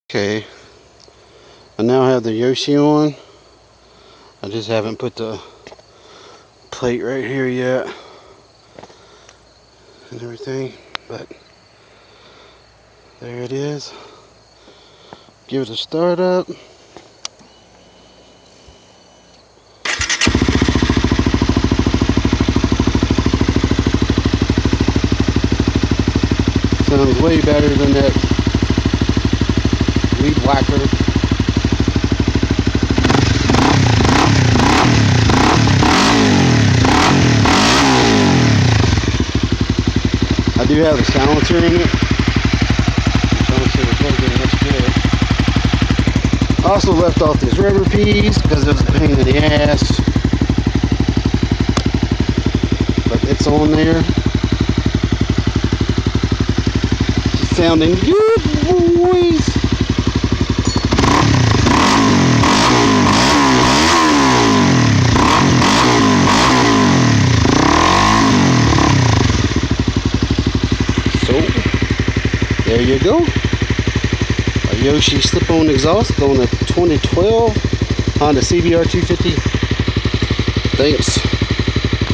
Okay, I now have the Yoshi on. I just haven't put the plate right here yet and everything, but there it is. Give it a start up. Sounds way better than that weed whacker. I do have a silencer in it. I'm trying to see if it's working much good. I also left off this rubber piece because it was a pain in the ass. But it's on there. It's sounding good, boys. There you go. A Yoshi slip-on exhaust on a 2012 Honda CBR250. Thanks.